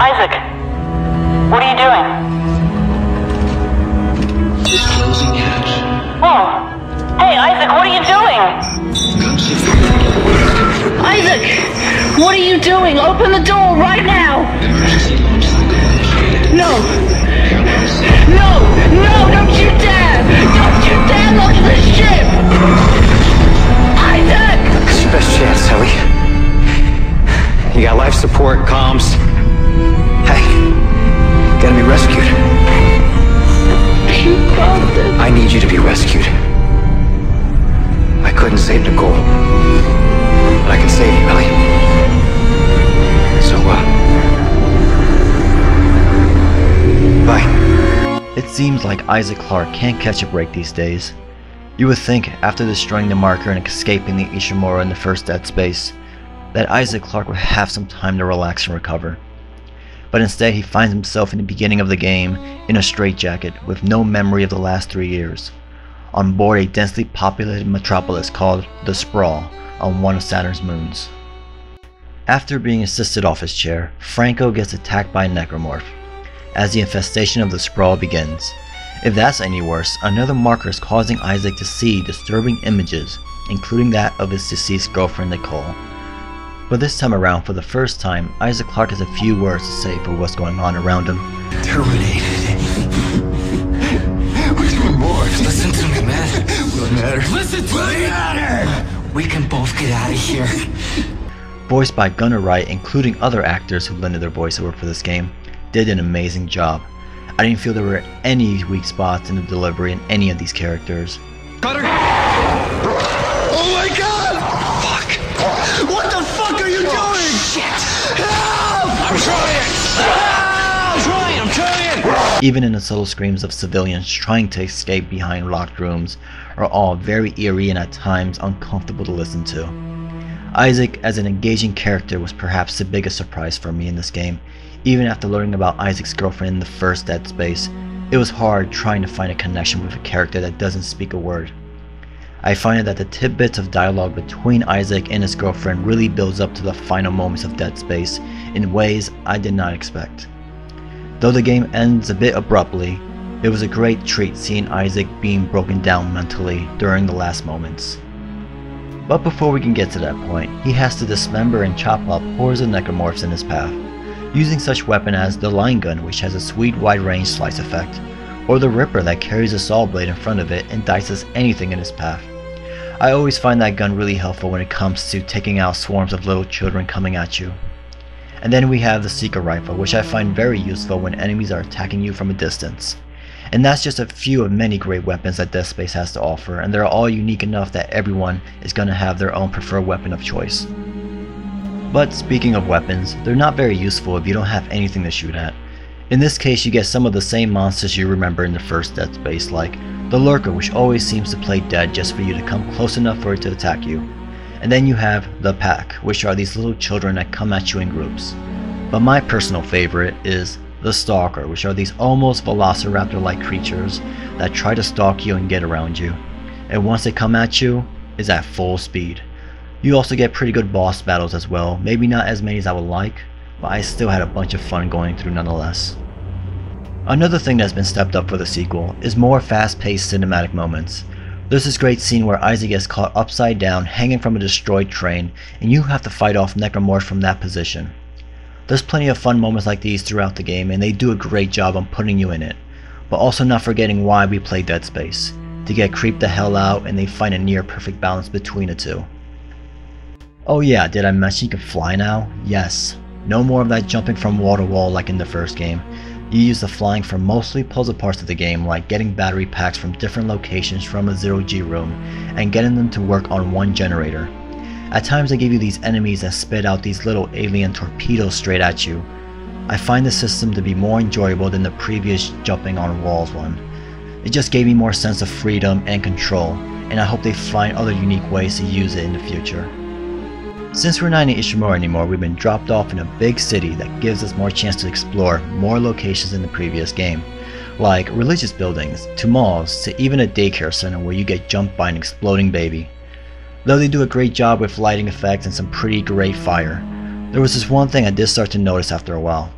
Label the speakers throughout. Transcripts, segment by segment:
Speaker 1: Isaac, what are you doing?
Speaker 2: Closing hatch.
Speaker 1: Oh! Hey, Isaac, what are you doing? Isaac! What are you doing? Open the door right now!
Speaker 2: Emergency launch cycle initiated.
Speaker 1: No! No! No! Don't you dare! Don't you dare launch the ship! Isaac!
Speaker 3: It's your best chance, Ellie. You got life support, comms. Hey, gotta be rescued.
Speaker 1: You got this.
Speaker 3: I need you to be rescued. I couldn't save Nicole, but I can save you, Ellie. So, bye.
Speaker 4: It seems like Isaac Clarke can't catch a break these days. You would think, after destroying the marker and escaping the Ishimura in the first Dead Space, that Isaac Clarke would have some time to relax and recover. But instead he finds himself in the beginning of the game in a straitjacket with no memory of the last 3 years, on board a densely populated metropolis called the Sprawl on one of Saturn's moons. After being assisted off his chair, Franco gets attacked by a necromorph, as the infestation of the Sprawl begins. If that's any worse, another marker is causing Isaac to see disturbing images, including that of his deceased girlfriend Nicole. But this time around, for the first time, Isaac Clarke has a few words to say for what's going on around him.
Speaker 5: Terminated. We're doing more. Listen to me, man. What matter? Listen to me. Matter. We can both get out of here.
Speaker 4: Voiced by Gunnar Wright, including other actors who lended their voiceover for this game, did an amazing job. I didn't feel there were any weak spots in the delivery in any of these characters.
Speaker 5: Cutter! Oh my god! Fuck! What the fuck are you doing? Shit! Help! I'm trying! I'm trying!
Speaker 4: Even in the subtle screams of civilians trying to escape behind locked rooms are all very eerie and at times uncomfortable to listen to. Isaac as an engaging character was perhaps the biggest surprise for me in this game. Even after learning about Isaac's girlfriend in the first Dead Space, it was hard trying to find a connection with a character that doesn't speak a word. I find that the tidbits of dialogue between Isaac and his girlfriend really builds up to the final moments of Dead Space in ways I did not expect. Though the game ends a bit abruptly, it was a great treat seeing Isaac being broken down mentally during the last moments. But before we can get to that point, he has to dismember and chop up hordes of necromorphs in his path, using such weapon as the line gun, which has a sweet wide-range slice effect, or the Ripper that carries a saw blade in front of it and dices anything in its path. I always find that gun really helpful when it comes to taking out swarms of little children coming at you. And then we have the Seeker Rifle, which I find very useful when enemies are attacking you from a distance. And that's just a few of many great weapons that Dead Space has to offer, and they're all unique enough that everyone is going to have their own preferred weapon of choice. But speaking of weapons, they're not very useful if you don't have anything to shoot at. In this case, you get some of the same monsters you remember in the first Dead Space, like the Lurker, which always seems to play dead just for you to come close enough for it to attack you. And then you have the Pack, which are these little children that come at you in groups. But my personal favorite is the Stalker, which are these almost velociraptor-like creatures that try to stalk you and get around you. And once they come at you, it's at full speed. You also get pretty good boss battles as well, maybe not as many as I would like, but I still had a bunch of fun going through nonetheless. Another thing that's been stepped up for the sequel is more fast-paced cinematic moments. There's this great scene where Isaac gets caught upside down hanging from a destroyed train, and you have to fight off necromorphs from that position. There's plenty of fun moments like these throughout the game, and they do a great job on putting you in it, but also not forgetting why we play Dead Space, to get creeped the hell out, and they find a near perfect balance between the two. Oh yeah, did I mention you can fly now? Yes. No more of that jumping from wall to wall like in the first game. You use the flying for mostly puzzle parts of the game, like getting battery packs from different locations from a zero-G room, and getting them to work on one generator. At times they give you these enemies that spit out these little alien torpedoes straight at you. I find the system to be more enjoyable than the previous jumping on walls one. It just gave me more sense of freedom and control, and I hope they find other unique ways to use it in the future. Since we're not in Ishimura anymore, we've been dropped off in a big city that gives us more chance to explore more locations in the previous game, like religious buildings, to malls, to even a daycare center where you get jumped by an exploding baby. Though they do a great job with lighting effects and some pretty great fire, there was this one thing I did start to notice after a while.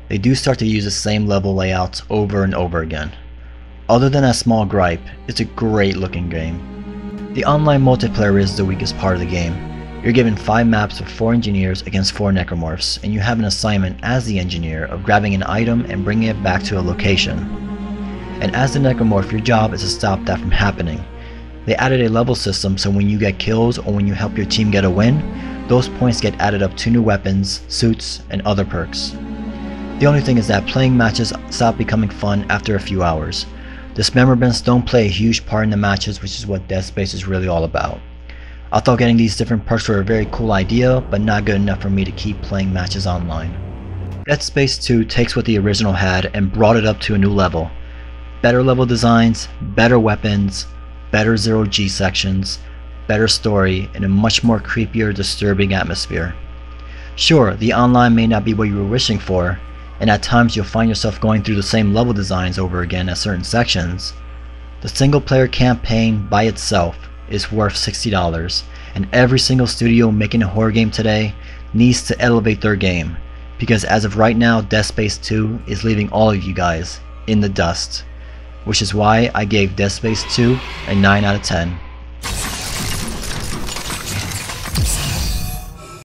Speaker 4: they do start to use the same level layouts over and over again. Other than that small gripe, it's a great looking game. The online multiplayer is the weakest part of the game. You're given 5 maps with 4 engineers against 4 necromorphs, and you have an assignment as the engineer of grabbing an item and bringing it back to a location. And as the necromorph, your job is to stop that from happening. They added a level system so when you get kills or when you help your team get a win, those points get added up to new weapons, suits, and other perks. The only thing is that playing matches stop becoming fun after a few hours. Dismemberments don't play a huge part in the matches, which is what Dead Space is really all about. I thought getting these different perks were a very cool idea, but not good enough for me to keep playing matches online. Dead Space 2 takes what the original had and brought it up to a new level. Better level designs, better weapons, better zero-G sections, better story, and a much more creepier, disturbing atmosphere. Sure, the online may not be what you were wishing for, and at times you'll find yourself going through the same level designs over again at certain sections. The single player campaign by itself is worth $60, and every single studio making a horror game today needs to elevate their game, because as of right now, Dead Space 2 is leaving all of you guys in the dust, which is why I gave Dead Space 2 a 9 out of 10.